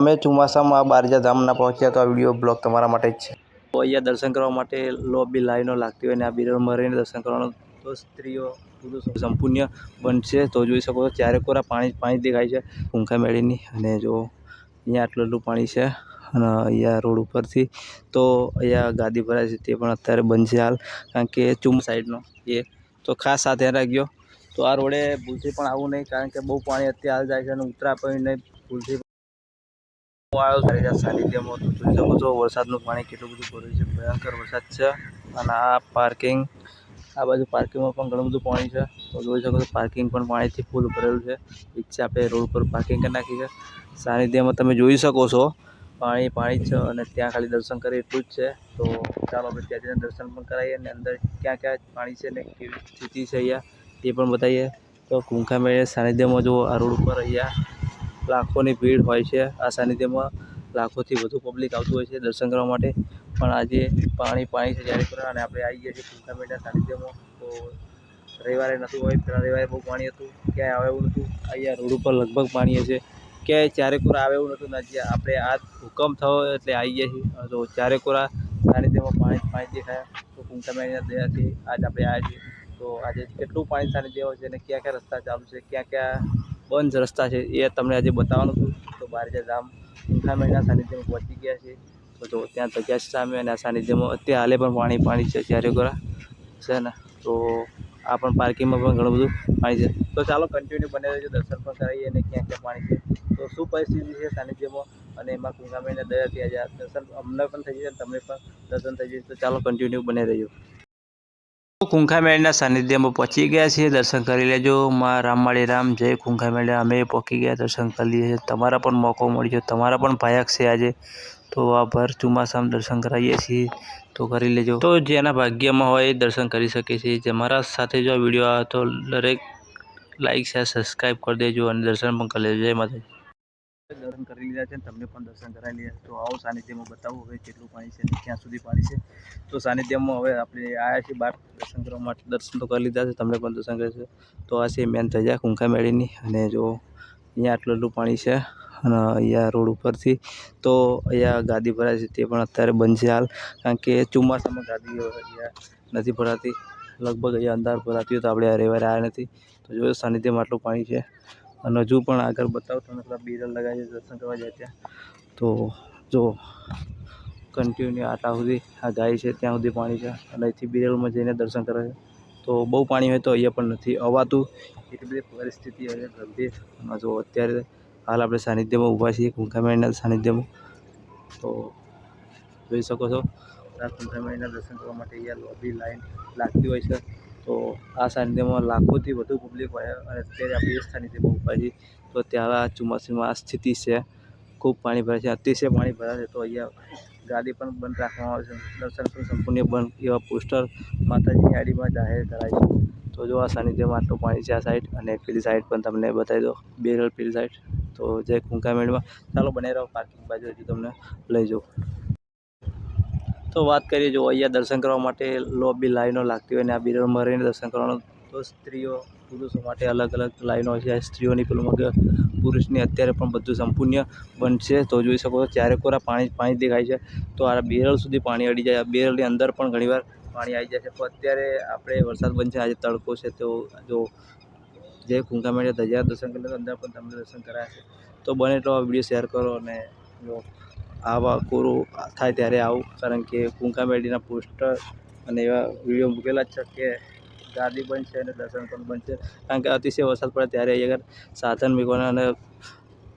અમે ચોમાસામાં બારજા ધામના પહોંચ્યા તો આ વિડીયો બ્લોગ તમારા માટે જ છે। તો અહીંયા દર્શન કરવા માટે લોબી લાઈનો લાગતી હોય અને આ બિરલમાં રહીને દર્શન કરવાનું તો સ્ત્રીઓ પુરુષો સંપૂર્ણ બનશે। તો જોઈ શકો છો ચારે કોરા પાણી દેખાય છે કુંકા મેળીની। અને જો અહીંયા આટલું પાણી છે અને અહીંયા રોડ ઉપરથી તો અહીંયા ગાદી ભરાય છે તે પણ અત્યારે બંધ છે હાલ, કારણ કે સાઈડનો એ તો ખાસ આ ધ્યાન રાખજો। તો આ રોડે ભૂલથી પણ આવું નહીં, કારણ કે બહુ પાણી અત્યારે હાલ જાય છે અને ઉતરા પણ નહીં ભૂલથી। હું આવ્યો સાનિધ્યમાં તો જોઈ શકો છો વરસાદનું પાણી કેટલું બધું ભર્યું છે, ભયંકર વરસાદ છે। અને આ પાર્કિંગ, આ બાજુ પાર્કિંગમાં પણ ઘણું બધું પાણી છે। તો જોઈ શકો છો પાર્કિંગ પણ પાણીથી ફૂલ ભરેલું છે। રિક્ષા આપણે રોડ પર પાર્કિંગ કરી નાખી છે। સાનિધ્યમાં તમે જોઈ શકો છો પાણી જ છે અને ત્યાં ખાલી દર્શન કરીએ એટલું જ છે। તો ચાલો આપણે ત્યાં જઈને દર્શન પણ કરાવીએ અને અંદર ક્યાં ક્યાં પાણી છે ને કેવી સ્થિતિ છે અહીંયા એ પણ બતાવીએ। તો કુંકા મેળે સાનિધ્યમાં જો આ રોડ ઉપર અહીંયા લાખોની ભીડ હોય છે। આ સાનિધ્યમાં લાખોથી વધુ પબ્લિક આવતું હોય છે દર્શન કરવા માટે। પણ આજે પાણી છે જ્યારે પર અને આપણે આવી ગયા છીએ કુંકા મેળા સાનિધ્યમાં। તો રવિવારે નહોતું હોય, પેલા રવિવારે બહુ પાણી હતું, ક્યાંય આવે એવું નહોતું। અહીંયા રોડ ઉપર લગભગ પાણી હશે, ક્યાંય ચારેકોરા આવે એવું નહોતું। ને આપણે આ હુકમ થયો એટલે આવી ગયા છીએ। તો ચારેકોરા સાનિધ્યમાં પાણી દેખાયા તો કુંકા મેળાની દયાથી આજ આપણે આવ્યા છીએ। તો આજે કેટલું પાણી સાનિધ્યમાં છે અને ક્યાં ક્યાં રસ્તા ચાલુ છે, ક્યાં ક્યાં બંધ રસ્તા છે એ તમને આજે બતાવવાનું હતું। તો બારજા ધામ કુંકા મેળાના સાનિધ્યમાં પહોંચી ગયા છે। તો જો ત્યાં જગ્યા સામે અને આ સાનિધ્યમાં અત્યારે હાલે પણ પાણી છે ચારેકોરા છે ને। તો આ પણ પાર્કિંગમાં પણ ઘણું બધું પાણી છે। તો ચાલો કન્ટિન્યુ બને રહેજો, દર્શન પણ કરાવીએ અને ક્યાં ક્યાં પાણી છે, તો શું પરિસ્થિતિ છે સાનિધ્યમાં અને એમાં કુંકા મેળાની દયાથી આજે દર્શન અમને પણ થઈ જશે, તમને પણ દર્શન થઈ જશે। તો ચાલો કન્ટિન્યુ બને રહેજો। કુંકા મેળાના સાનિધ્યમાં પહોંચી ગયા છીએ, દર્શન કરી લેજો। માં રામવાળી રામ, જય કુંકા મેળા। અમે પહોંચી ગયા, દર્શન કરી લઈએ। તમારા પણ મોકો મળ્યો, તમારા પણ ભાયક છે આજે। તો આ ભર ચોમાસામાં દર્શન કરાવીએ છીએ, તો કરી લેજો। તો જેના ભાગ્યમાં હોય એ દર્શન કરી શકે છે। જે મારા સાથે જો વિડીયો આવે તો દરેક લાઈક શેર સબસ્ક્રાઈબ કરી દેજો અને દર્શન પણ કરી લેજો। જય માતાજી। દર્શન કરી લીધા છે, તમને પણ દર્શન કરાવી લીધા। તો આવો સાનિધ્યમાં બતાવું હવે કેટલું પાણી છે અને ક્યાં સુધી પાણી છે। તો સાનિધ્યમાં હવે આપણે આવ્યા છીએ બહાર દર્શન કરવા માટે, દર્શન તો કરી લીધા છે, તમને પણ દર્શન કરીશું। તો આ છે મેન ધજા કુંકા મેળીની। અને જો અહીંયા આટલું પાણી છે અને અહીંયા રોડ ઉપરથી તો અહીંયા ગાદી ભરાય છે તે પણ અત્યારે બંધ છે હાલ, કારણ કે ચોમાસામાં ગાદીઓ અહીંયા નથી ભરાતી। લગભગ અહીંયા અંધાર ભરાતી હોય તો આપણે રવિવારે આવ્યા નથી। તો જોયું સાનિધ્યમાં આટલું પાણી છે અને હજુ પણ આગળ બતાવું તમને પેલા બિરલ લગાવી દર્શન કરવા જાય ત્યાં। તો જો કન્ટિન્યુ આટલા સુધી આ ગાય છે ત્યાં સુધી પાણી છે અને અહીંથી બિરલમાં જઈને દર્શન કરે છે। તો બહુ પાણી હોય તો અહીંયા પણ નથી અવાતું, એટલી બધી પરિસ્થિતિ હવે ગંભીર। જો અત્યારે હાલ આપણે સાનિધ્યમાં ઊભા છીએ કુંકા મેળાના સાનિધ્યમાં। તો જોઈ શકો છો આ કુંકા મેળાના દર્શન કરવા માટે અહીંયા લોબી લાઈન લાગતી હોય છે। તો આ સાનિધ્યમાં લાખોથી વધુ પબ્લિક હોય અને અત્યારે આપણે એ સાનિધ્યમાં ઊભા છીએ। તો ત્યાં ચોમાસામાં આ સ્થિતિ છે, ખૂબ પાણી ભરાય છે, અતિશય પાણી ભરાય છે। તો અહીંયા ગાડી પણ બંધ રાખવામાં આવે છે, દર્શન પણ સંપૂર્ણ બંધ એવા પોસ્ટર માતાજીની આડીમાં જાહેર કરાય છે। તો જો આ સાનિધ્યમાં આટલું પાણી છે આ સાઈડ, અને પેલી સાઈડ પણ તમને બતાવી દો બેરલ પેલી સાઈડ। તો જય કુંકા મેળામાં ચાલો બને રહો, પાર્કિંગ બાજુ હજી તમને લઈ જાઉં। તો વાત કરીએ જો અહીંયા દર્શન કરવા માટે લોબી લાઈનો લાગતી હોય અને આ બિરલમાં રહીને દર્શન કરવાનું તો સ્ત્રીઓ પુરુષો માટે અલગ અલગ લાઈનો છે। સ્ત્રીઓની પેલું પુરુષની અત્યારે પણ બધું સંપૂર્ણ બંધ છે। તો જોઈ શકો છો ચારેકોરા પાણી દેખાય છે। તો આ બેરલ સુધી પાણી અડી જાય, બેરલની અંદર પણ ઘણીવાર પાણી આવી જાય છે। તો અત્યારે આપણે વરસાદ બંધ છે, આજે તડકો છે। તો જો જે કુંકા મેળા ધજા દર્શન કરી લો, અંદર પણ તમને દર્શન કરાશે। તો બને તો આ વિડીયો શેર કરો અને જો આવા કોરું થાય ત્યારે આવું, કારણ કે કુંકા મેળીના પોસ્ટર અને એવા વિડીયો મૂકેલા જ છે કે ગાદી બંધ છે અને દર્શન પણ બંધ છે, કારણ કે અતિશય વરસાદ પડે ત્યારે અહીંયા આગળ સાધન મૂકવાના અને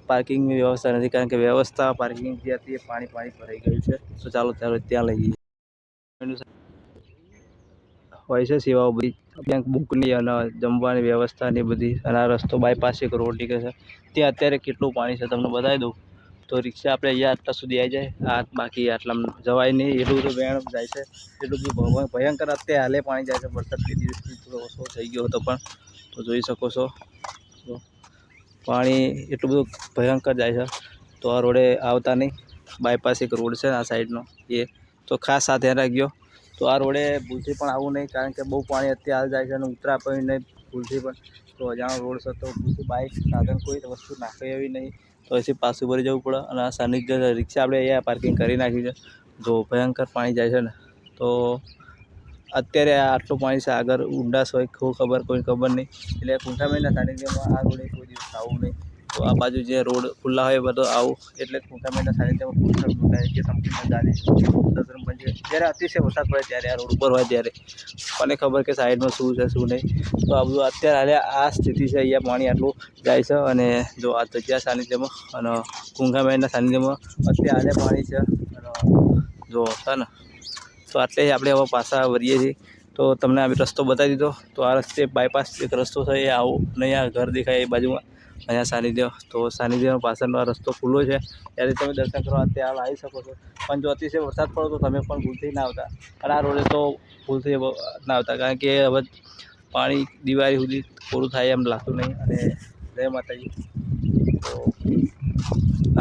પાર્કિંગની વ્યવસ્થા નથી, કારણ કે વ્યવસ્થા પાર્કિંગ જે હતી એ પાણી ભરાઈ ગયું છે। તો ચાલો ત્યાં લઈ જઈએ હોય છે સેવાઓ બધી, બેંક બુકની અને જમવાની વ્યવસ્થા ને બધી। અને આ રસ્તો બાયપાસ એક રોડ નીકળે છે, ત્યાં અત્યારે કેટલું પાણી છે તમને બતાવી દઉં। તો રિક્ષા આપણે અહીંયા આટલા સુધી આવી જાય, આ બાકી આટલા જવાય નહીં, એટલું બધું વેણ જાય છે, એટલું બધું ભયંકર અત્યારે હાલે પાણી જાય છે। વરસાદ બે દિવસથી થોડો ઓછો થઈ ગયો હતો પણ તો જોઈ શકો છો પાણી એટલું બધું ભયંકર જાય છે। તો આ રોડે આવતા નહીં, બાયપાસ એક રોડ છે આ સાઈડનો એ તો ખાસ આ ધ્યાન રાખજો। તો આ રોડે ભૂલથી પણ આવું નહીં, કારણ કે બહુ પાણી અત્યારે હાલ જાય છે અને ઉતરા પણ નહીં ભૂલથી પણ। તો અજાણો રોડ છે તો ભૂલથી બાઇક સાધન કોઈ વસ્તુ નાખે એવી નહીં, તો અહીંથી પાછું ભરી જવું પડે. અને આ સાનિધ્ય રિક્ષા આપણે અહીંયા પાર્કિંગ કરી નાખી છે. જો ભયંકર પાણી જાય છે ને, તો અત્યારે આટલું પાણી છે, આગળ ઊંડાશ હોય ખબર નહીં. એટલે કુંઠામેળના સાનિધ્યમાં આ રોડે કોઈ દિવસ આવું નહીં. તો આ બાજુ જે રોડ ખુલ્લા હોય બધો આવું, એટલે કુંઠામેળના સાનિધ્યમાં પૂછતા કે સંપૂર્ણ ગાડી દર્શન પણ છે. જ્યારે અતિશય વરસાદ પડે ત્યારે આ રોડ ઉપર હોય ત્યારે કોને ખબર કે સાઈડમાં શું છે શું નહીં. તો આ બધું અત્યારે હાલે આ સ્થિતિ છે. અહીંયા પાણી આટલું જાય છે. અને જો આ જગ્યા સાનિધ્યમાં અને કુંઠામેળના સાનિધ્યમાં અત્યારે હાલે પાણી છે. અને જો છે ને, તો આટલે આપણે હવે પાછા વળીએ છીએ. તો તમને આ રસ્તો બતાવી દીધો. તો આ રસ્તે બાયપાસ એક રસ્તો છે, એ આવું નહીં. આ ઘર દેખાય એ બાજુમાં અહીંયા સાનિધ્ય. તો સાનિધ્યનો પાછળનો આ રસ્તો ખુલ્લો છે, ત્યારે તમે દર્શન કરવા ત્યાં આવી શકો છો. પણ જો અતિશય વરસાદ પડો તો તમે પણ ભૂલથી ના આવતા. અને આ રોડે તો ભૂલથી ના આવતા, કારણ કે હવે પાણી દિવાળી સુધી પૂરું થાય એમ લાગતું નહીં. અને જય માતાજી. તો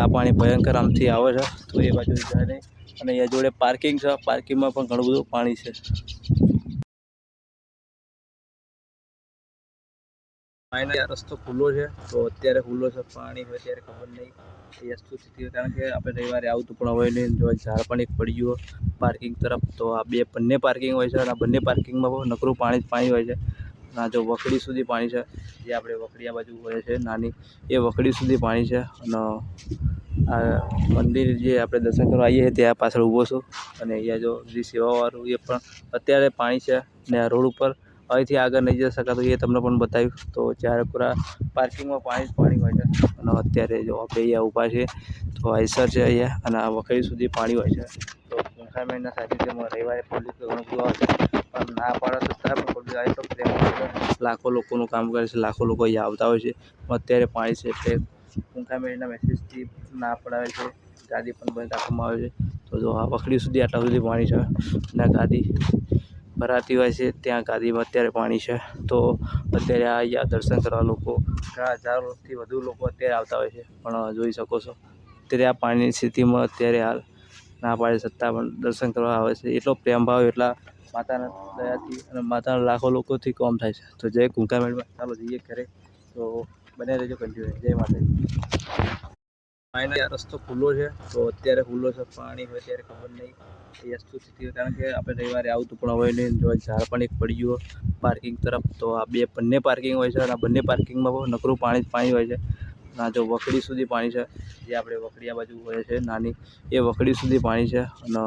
આ પાણી ભયંકર આમથી આવે છે, તો એ બાજુ જાય નહીં. અને અહીંયા જોડે પાર્કિંગ છે, પાર્કિંગમાં પણ ઘણું બધું પાણી છે. ફાઇનલી આ રસ્તો ખુલ્લો છે. તો અત્યારે ખુલ્લો છે, પાણી હોય ત્યારે ખબર નહીં એ વસ્તુ સ્થિતિ, કારણ કે આપણે રવિવારે આવતું પણ હોય નહીં. જો ઝાડ પણ એક પડી ગયું પાર્કિંગ તરફ. તો આ બંને પાર્કિંગ હોય છે, અને આ બંને પાર્કિંગમાં પણ નકરું પાણી જ પાણી હોય છે. ના જો વકડી સુધી પાણી છે, જે આપણે વકડી આ બાજુ હોય છે નાની, એ વકડી સુધી પાણી છે. અને આ મંદિર જે આપણે દર્શન કરવા આવીએ છીએ ત્યાં પાછળ ઊભો છું. અને અહીંયા જો જે સેવાવાળું એ પણ અત્યારે પાણી છે. ને આ રોડ ઉપર અહીંથી આગળ નહીં જઈ શકાતું, એ તમને પણ બતાવ્યું. તો જ્યારે પૂરા પાર્કિંગમાં પાણી જ પાણી હોય છે. અને અત્યારે જો આપણે અહીંયા ઊભા છે, તો આઈસર છે અહીંયા, અને આ વકડી સુધી પાણી હોય છે. તો કુંઠામેળના સાનિધ્યમાં રવિવારે પબ્લિક ઘણું બધું આવે છે, પણ ના પાડે છતાં પણ પબ્લિક આવે તો પ્રેમ લાખો લોકોનું કામ કરે છે. લાખો લોકો અહીંયા આવતા હોય છે. અત્યારે પાણી છે એટલે કુંઠામેળના મેસેજથી ના પડાવે છે. ગાડી પણ બંધ રાખવામાં આવે છે. તો જો આ વકડી સુધી આટલા સુધી પાણી છે, અને ગાડી ભરાતી હોય છે ત્યાં ગાડીમાં અત્યારે પાણી છે. તો અત્યારે અહીંયા દર્શન કરવા લોકો ઘણા હજારોથી વધુ લોકો અત્યારે આવતા હોય છે. પણ જોઈ શકો છો અત્યારે આ પાણીની સ્થિતિમાં અત્યારે હાલ ના પાડે છતાં પણ દર્શન કરવા આવે છે. એટલો પ્રેમ ભાવ, એટલા માતાના દયાથી અને માતાના લાખો લોકોથી કામ થાય છે. તો જય કુંઠામેળમાં. ચાલો જઈએ ઘરે. તો બને રહેજો કન્ટિન્યુ. જય માતાજી. ફાઇનલી આ રસ્તો ખુલ્લો છે. તો અત્યારે ખુલ્લો છે, પાણી હોય ત્યારે ખબર નહીં એ વસ્તુ સ્થિતિ, કારણ કે આપણે રવિવારે આવતું પણ હોય નહીં. જો ઝાડ પણ એક પડી ગયું પાર્કિંગ તરફ. તો આ બંને પાર્કિંગ હોય છે, અને આ બંને પાર્કિંગમાં પણ નકરું પાણી જ પાણી હોય છે. ના જો વકડી સુધી પાણી છે, જે આપણે વકડી આ બાજુ હોય છે નાની, એ વકડી સુધી પાણી છે. અને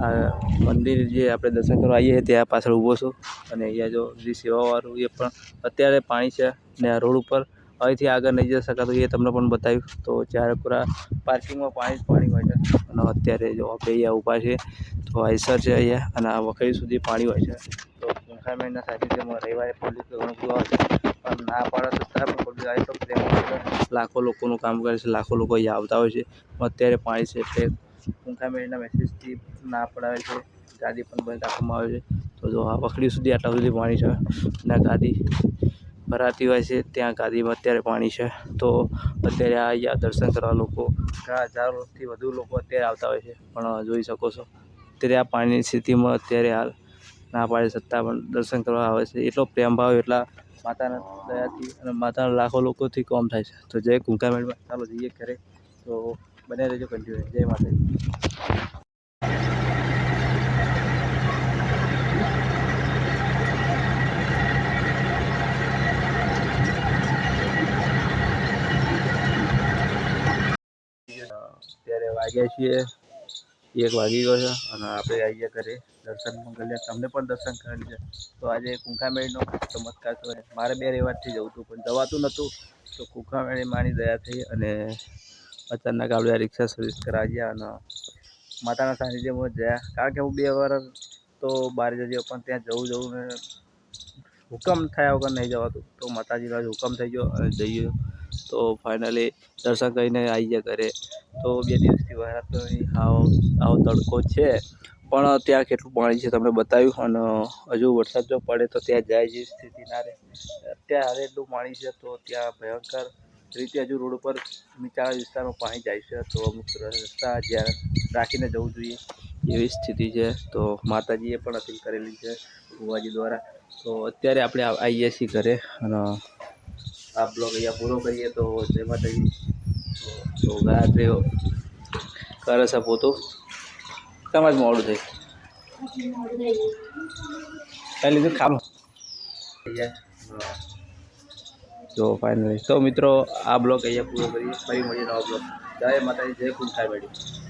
આ મંદિર જે આપણે દર્શન કરવા આવીએ છીએ ત્યાં પાછળ ઊભો છું. અને અહીંયા જો જે સેવાવાળું એ પણ અત્યારે પાણી છે. ને આ રોડ ઉપર અહીંથી આગળ નહીં જઈ શકાતું, એ તમને પણ બતાવ્યું. તો જ્યારે પૂરા પાર્કિંગમાં પાણી જ પાણી હોય છે. અને અત્યારે જો આપણે અહીંયા ઊભા છે, તો આઈસર છે અહીંયા, અને આ વકડી સુધી પાણી હોય છે. તો કુંઠામેળના સાનિધ્યમાં રવિવારે પબ્લિક ઘણું બધું આવે છે, પણ ના પાડે છતાં પણ પબ્લિક આવે તો પ્રેમ લાખો લોકોનું કામ કરે છે. લાખો લોકો અહીંયા આવતા હોય છે. અત્યારે પાણી છે એટલે કુંઠામેળના મેસેજથી ના પડાવે છે. ગાડી પણ બંધ રાખવામાં આવે છે. તો જો આ વકડી સુધી આટલા સુધી પાણી છે, અને ગાડી ભરાતી હોય છે ત્યાં ગાડીમાં અત્યારે પાણી છે. તો અત્યારે અહીંયા દર્શન કરવા લોકો ઘણા હજારોથી વધુ લોકો અત્યારે આવતા હોય છે. પણ જોઈ શકો છો અત્યારે આ પાણીની સ્થિતિમાં અત્યારે હાલ ના પાડે છતાં પણ દર્શન કરવા આવે છે. એટલો પ્રેમ ભાવ, એટલા માતાના દયાથી અને માતાના લાખો લોકોથી કામ થાય છે. તો જય કુંઠામેળમાં. ચાલો જઈએ ઘરે. તો બને રહેજો કન્ટિન્યુ. જય માતાજી. અત્યારે વાગ્યા છીએ 1 વાગી ગયો છે, અને આપણે આવીએ ઘરે. દર્શન પણ કરી લે, તમને પણ દર્શન કરી છે. તો આજે કુંઠામેળનો ચમત્કાર તો મારે 2 રવિવારથી જવું હતું, પણ જવાતું નહોતું. તો કુંઠામેળી માની દયા થઈ, અને અચાનક આપણે આ રિક્ષા સર્વિસ કરાવી ગયા, અને માતાના સાનિધ્યમાં ગયા. કારણ કે હું 2 વાર તો બહાર જજો, પણ ત્યાં જવું ને હુકમ થયા વગર નહીં જવાતું. તો માતાજીનો આજે હુકમ થઈ ગયો અને જઈએ. તો ફાઇનલી દર્શન કરીને આવી ગયા ઘરે. તો 2 દિવસથી વરસાદ તો આવો તડકો છે, પણ ત્યાં કેટલું પાણી છે તમને બતાવ્યું. અને હજુ વરસાદ જો પડે તો ત્યાં જાય જેવી સ્થિતિ ના રહે. અત્યારે હારે એટલું પાણી છે, તો ત્યાં ભયંકર રીતે હજુ રોડ ઉપર નીચાણા વિસ્તારમાં પાણી જાય છે. તો અમુક રસ્તા જ્યાં રાખીને જવું જોઈએ એવી સ્થિતિ છે. તો માતાજીએ પણ અપીલ કરેલી છે ભુવાજી દ્વારા. તો અત્યારે આપણે આવીએ છીએ ઘરે, અને આ બ્લોગ અહીંયા પૂરો કરીએ. તો જય માતાજી. તો ગાયત્રી કરે છે પોતું તમારે મોડું થઈ કઈ લીધું ખાવાનું તો ફાઇનલી તો મિત્રો આ બ્લોગ અહીંયા પૂરો કરીએ ફરી મળીએ નવા બ્લોગ જય માતાજી જય કુંઠાઈ વાડી